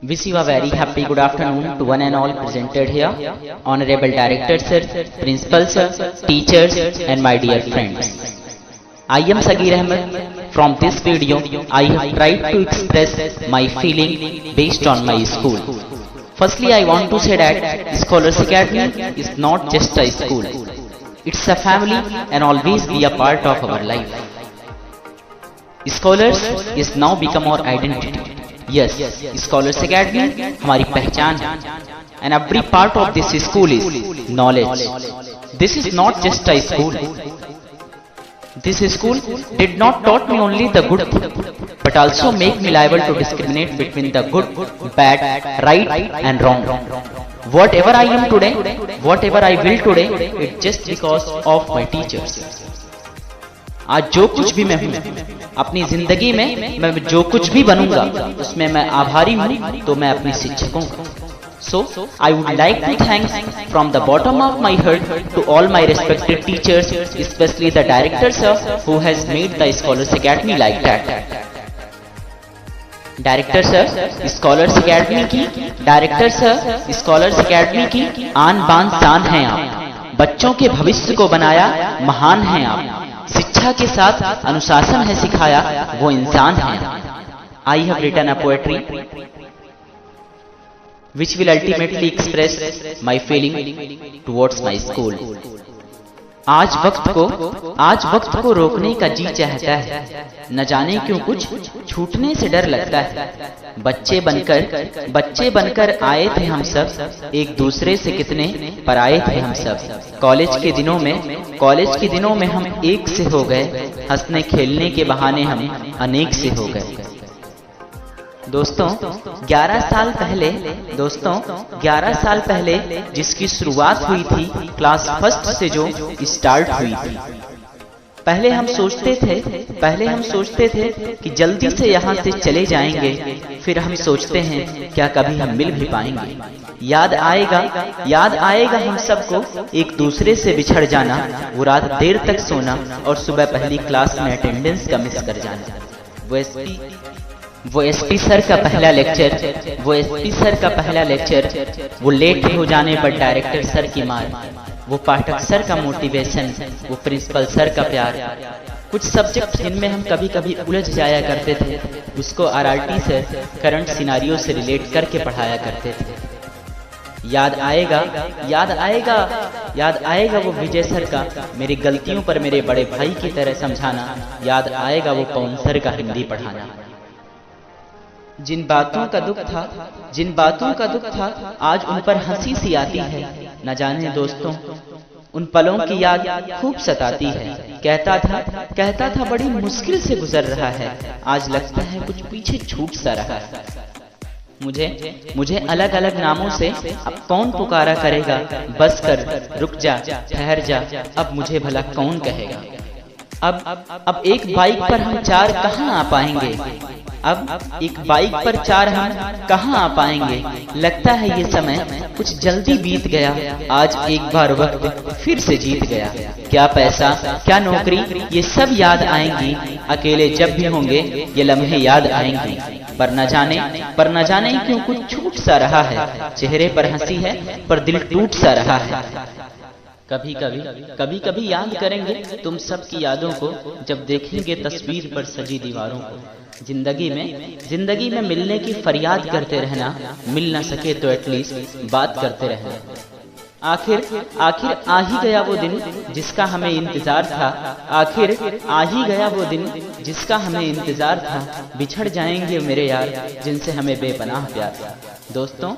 Wish you a very happy good afternoon to one and all presented here, Honorable Director Sir, Principal Sir, teachers and my dear friends. I am Sagir Ahmed. From this video, I have tried to express my feeling based on my school. Firstly, I want to say that Scholars Academy is not just a school. It's a family and always be a part of our life. Scholars is now become our identity. Yes, Scholars Academy हमारी पहचान है. And every part of this school is knowledge. This is not just a school. This school did not taught me only the good thing, but also make me liable to discriminate between the good, bad, right and wrong. Whatever I am today, whatever I will today, it's just because of my teachers. आज जो कुछ भी मैं हूँ अपनी जिंदगी में, मैं जो कुछ भी बनूंगा उसमें मैं आभारी हूँ तो मैं अपने शिक्षकों का. So I would like to thank from the bottom of my heart to all my respected teachers, especially the director sir who has made the Scholars Academy like that. Director sir scholars academy की, director sir scholars academy की आन बान शान हैं आप. बच्चों के भविष्य को बनाया महान हैं आप. शिक्षा के साथ अनुशासन है सिखाया, वो इंसान है. I have written a poetry which will ultimately express my feeling towards my school. आज वक्त को रोकने का जी चाहता है, न जाने क्यों कुछ छूटने से डर लगता है. बच्चे बनकर आए थे हम सब, एक दूसरे से कितने पराए थे हम सब. कॉलेज के दिनों में हम एक से हो गए, हंसने खेलने के बहाने हम अनेक से हो गए. दोस्तों 11 साल पहले जिसकी शुरुआत हुई थी क्लास फर्स्ट से जो स्टार्ट हुई थी. पहले हम सोचते थे कि जल्दी से यहाँ से चले जाएंगे, फिर हम सोचते हैं क्या कभी हम मिल भी पाएंगे. याद आएगा हम सबको एक दूसरे से बिछड़ जाना, वो रात देर तक सोना और सुबह पहली क्लास में अटेंडेंस का मिस कर जाना. वो एसपी सर का पहला लेक्चर, वो लेट हो जाने पर डायरेक्टर सर की मार, वो पाठक सर का मोटिवेशन, वो प्रिंसिपल सर का प्यार. कुछ सब्जेक्ट जिनमें हम कभी उलझ जाया करते थे, उसको आरआरटी से करंट सिनारियो से रिलेट करके पढ़ाया करते थे. याद आएगा वो विजय सर का मेरी गलतियों पर मेरे बड़े भाई की तरह समझाना. याद आएगा वो पवन सर का हिंदी पढ़ाना. जिन बातों का दुख था आज उन पर हंसी सी आती है. न जाने दोस्तों उन पलों की याद खूब सताती है. कहता था बड़ी मुश्किल से गुजर रहा है, आज लगता है कुछ पीछे छूट सा रहा है. मुझे अलग अलग नामों से अब कौन पुकारा करेगा. बस कर, रुक जा, ठहर जा, अब मुझे भला कौन कहेगा. अब एक बाइक पर हम चार कहाँ आ पाएंगे. लगता है ये समय कुछ जल्दी बीत गया, आज एक बार वक्त फिर से जीत गया. क्या पैसा क्या नौकरी ये सब याद आएंगी, अकेले जब भी होंगे ये लम्हे याद आएंगी. पर न जाने क्यों कुछ छूट सा रहा है. चेहरे पर हंसी है पर दिल टूट सा रहा है. कभी याद करेंगे तुम सबकी यादों को, जब देखेंगे तस्वीर पर सजी दीवारों को. जिंदगी में मिलने की फरियाद करते रहना, मिल न सके तो एटलीस्ट बात करते रहना. आखिर आ ही गया वो दिन जिसका हमें इंतजार था. बिछड़ जाएंगे मेरे यार जिनसे हमें बेपनाह प्यार. दोस्तों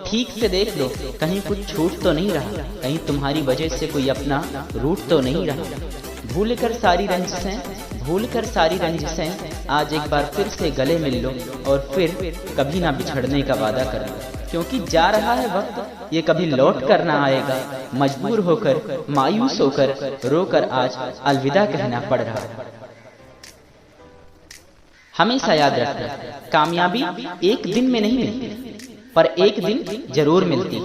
ठीक से देख लो, कहीं कुछ छूट तो नहीं रहा, कहीं तुम्हारी वजह से कोई अपना रूट तो नहीं रहा. भूल कर सारी रंजिशें आज एक बार फिर से गले मिल लो, और फिर कभी ना बिछड़ने का वादा कर लो. क्योंकि जा रहा है वक्त, ये कभी लौट कर ना आएगा. मजबूर होकर, मायूस होकर, रोकर आज अलविदा कहना पड़ रहा है. हमेशा याद रखना, कामयाबी एक दिन में नहीं मिलती, पर एक दिन जरूर मिलती.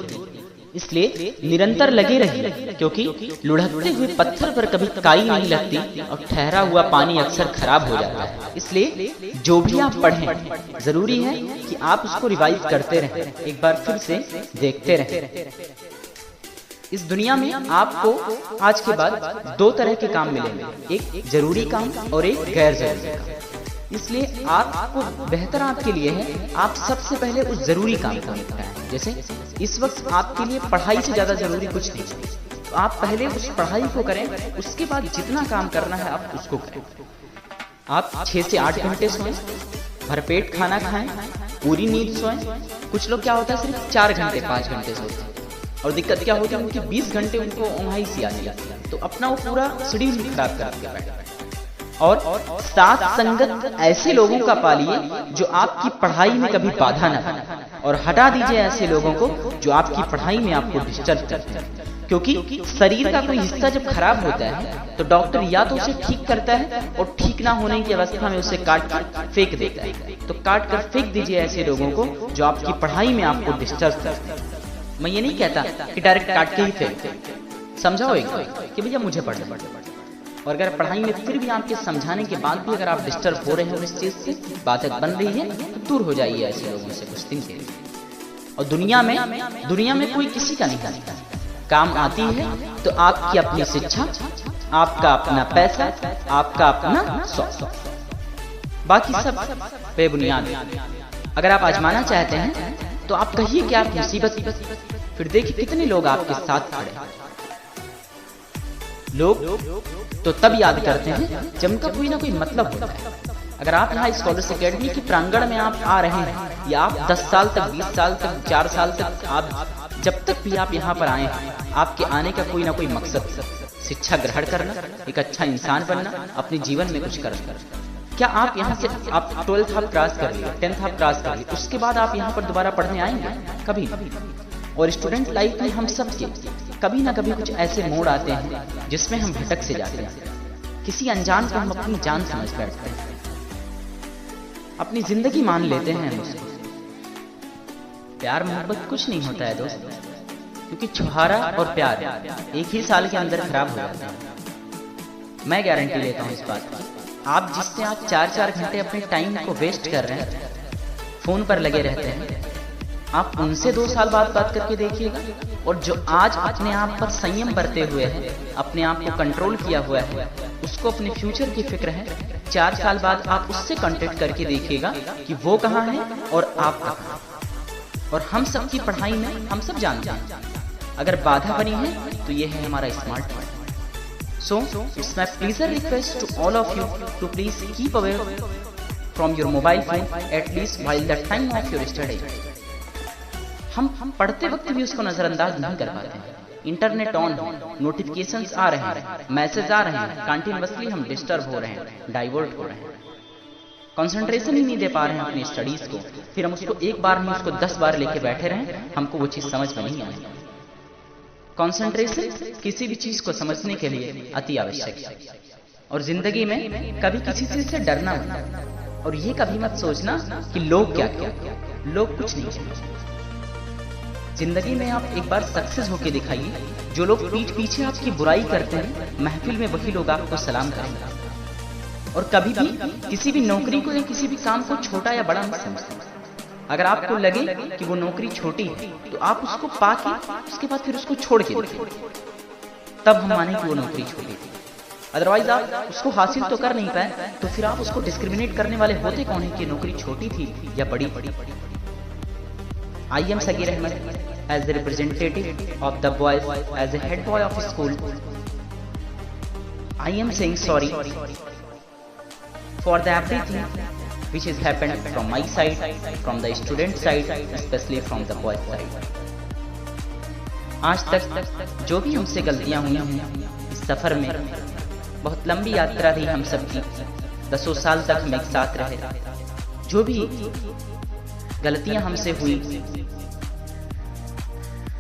इसलिए निरंतर लगे रहिए, क्योंकि लुढ़कते हुए पत्थर पर कभी काई नहीं लगती और ठहरा हुआ पानी अक्सर खराब हो जाता है। इसलिए जो भी आप पढ़ें जरूरी है कि आप उसको रिवाइज करते रहें, एक बार फिर से देखते रहें। इस दुनिया में आपको आज के बाद दो तरह के काम मिलेंगे, एक जरूरी काम और एक गैर जरूरी काम। इसलिए आपको बेहतर आपके लिए है आप सबसे पहले उस जरूरी काम को निपटाएं। जैसे इस वक्त आपके लिए पढ़ाई से ज्यादा जरूरी कुछ नहीं, तो आप पहले उस पढ़ाई को करें, उसके बाद जितना काम करना है आप उसको करें। आप 6 से 8 घंटे सोएं, भरपेट खाना खाएं, पूरी नींद सोएं। कुछ लोग क्या होता है सिर्फ 4 घंटे 5 घंटे सोते हैं, और दिक्कत क्या होती है उनकी 20 घंटे उनको ओंघाई सी आती है, तो अपना वो पूरा शेड्यूल खराब कर दिया। और साथ संगत ऐसे लोगों का पालिए जो आपकी पढ़ाई में कभी बाधा न बने, और हटा दीजिए ऐसे लोगों को जो आपकी पढ़ाई में आपको डिस्टर्ब करते हैं। क्योंकि शरीर का कोई हिस्सा जब खराब होता है तो डॉक्टर या तो उसे ठीक करता है और ठीक ना होने की अवस्था में उसे काट कर फेंक देता है। तो काट कर फेंक दीजिए ऐसे लोगों को जो आपकी पढ़ाई में आपको डिस्टर्ब करते हैं। मैं ये नहीं कहता कि डायरेक्ट काट के ही फेंक, समझाओ एक कि भैया मुझे पढ़ना, और अगर पढ़ाई में फिर भी आपके समझाने के बाद भी अगर आप डिस्टर्ब हो रहे हो इस चीज से, बातें बन रही है, तो दूर हो जाइए ऐसे लोगों से कुछ दिन के लिए। और दुनिया में कोई किसी का नहीं करता, काम आती है तो आपकी अपनी शिक्षा, आपका अपना पैसा, आपका अपना शौक, बाकी सब बेबुनियाद। अगर आप आजमाना चाहते हैं तो आप कहिए कि आप मुसीबत, फिर देखिए कितने लोग आपके साथ खड़े हैं। लोग तो तब याद करते हैं जब उनका कोई ना कोई मतलब होता है। अगर आप यहाँ स्कॉलर्स एकेडमी के प्रांगण में आप आ रहे हैं, या आप 10 साल तक, 20 साल तक, 4 साल तक, आप जब तक भी आप यहाँ पर आए हैं, आपके आने का कोई ना कोई मकसद, शिक्षा ग्रहण करना, एक अच्छा इंसान बनना, अपने जीवन में कुछ करना। क्या आप यहाँ से आप 12th आप क्रॉस कर लिए, 10th आप क्रॉस कर लिए, उसके बाद आप यहाँ पर दोबारा पढ़ने आएंगे? कभी नहीं। और स्टूडेंट लाइफ में हम सब के कभी ना कभी कुछ ऐसे मोड़ आते हैं जिसमें हम भटक से जाते हैं। किसी अनजान को हम अपनी जान समझ बैठते हैं, अपनी जिंदगी मान लेते हैं हम उसको। प्यार मोहब्बत कुछ नहीं होता है दोस्त, क्योंकि छुहारा और प्यार एक ही साल के अंदर खराब हो जाता है। मैं गारंटी लेता हूँ इस बात की। आप जिससे आप 4-4 घंटे अपने टाइम को वेस्ट कर रहे हैं, फोन पर लगे रहते हैं, आप उनसे 2 साल बाद बात करके देखिएगा। और जो आज अपने आप पर संयम बरते हुए हैं, अपने आप को कंट्रोल किया हुआ है, उसको अपने फ्यूचर की फिक्र है, 4 साल बाद आप उससे कांटेक्ट करके देखिएगा कि वो कहाँ है और आप कहाँ। और हम सब की पढ़ाई में हम सब जानते हैं, अगर बाधा बनी है तो ये है हमारा smartphone. So, it's my pleasure request to all of you to please keep away from your mobile phone at least while the time of your study. हम पढ़ते वक्त भी उसको नजरअंदाज नहीं कर पाते हैं। इंटरनेट ऑन है, नोटिफिकेशंस आ रहे हैं, मैसेज आ रहे हैं, कंटिन्यूअसली हम डिस्टर्ब हो रहे हैं, डाइवर्ट हो रहे हैं, कंसंट्रेशन ही नहीं दे पा रहे हैं अपनी स्टडीज को। फिर हम उसको एक बार नहीं, उसको 10 बार लेके बैठे रहें, हमको वो चीज समझ में नहीं आएगी। कंसंट्रेशन किसी भी चीज को समझने के लिए अति आवश्यक है। और जिंदगी में कभी किसी चीज से डरना मत, और ये कभी मत सोचना कि लोग क्या क्या, लोग कुछ नहीं चाहिए। जिंदगी में आप एक बार सक्सेस होके दिखाइए। जो लोग पीठ पीछे आपकी बुराई करते हैं, महफिल में वही लोग आपको सलाम करेंगे। और कभी भी किसी भी नौकरी को या किसी भी काम को छोटा या बड़ा मत समझना। अगर आपको लगे कि वो नौकरी छोटी है, तो आप उसको पाके उसके बाद फिर उसको छोड़ के देखें, तब हम माने कि वो नौकरी छोटी थी। अदरवाइज आप उसको हासिल तो कर नहीं पाए, तो फिर आप उसको डिस्क्रिमिनेट करने वाले होते कौन है कि नौकरी छोटी थी या बड़ी? I am Sagir Ahmed as the representative of the boys, as a head boy of school. I am saying sorry for the everything which has happened from my side, from the student side, especially from the boys side. आज तक जो भी हमसे गलतियां हुई हैं इस सफर में, बहुत लंबी यात्रा रही हम सबकी, 10 साल तक हम एक साथ रहे। जो भी गलतियां हमसे हुई,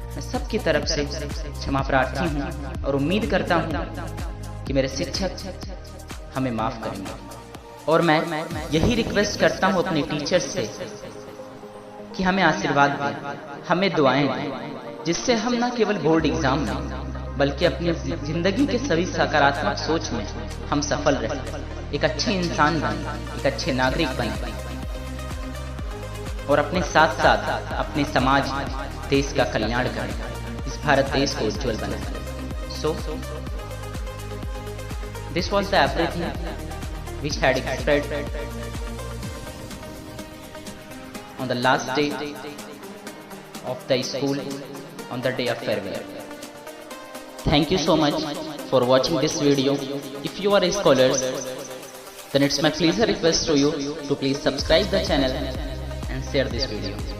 मैं सबकी तरफ से क्षमा प्रार्थी हूं और उम्मीद करता हूं कि मेरे शिक्षक हमें माफ करेंगे। और मैं यही रिक्वेस्ट करता हूं अपने टीचर्स से कि हमें आशीर्वाद दें, हमें दुआएं दें, जिससे हम न केवल बोर्ड एग्जाम में बल्कि अपनी जिंदगी के सभी सकारात्मक सोच में हम सफल रहे, एक अच्छे इंसान बने, एक अच्छे नागरिक बने और अपने साथ साथ अपने समाज देश का कल्याण करें, इस भारत देश को उज्जवल बनाएं। So this was the everything which had spread on the last day of the school on the day of farewell. Thank you so much for watching this video. If you are a scholar, then it's my pleasure request to you to please subscribe the channel and share this video.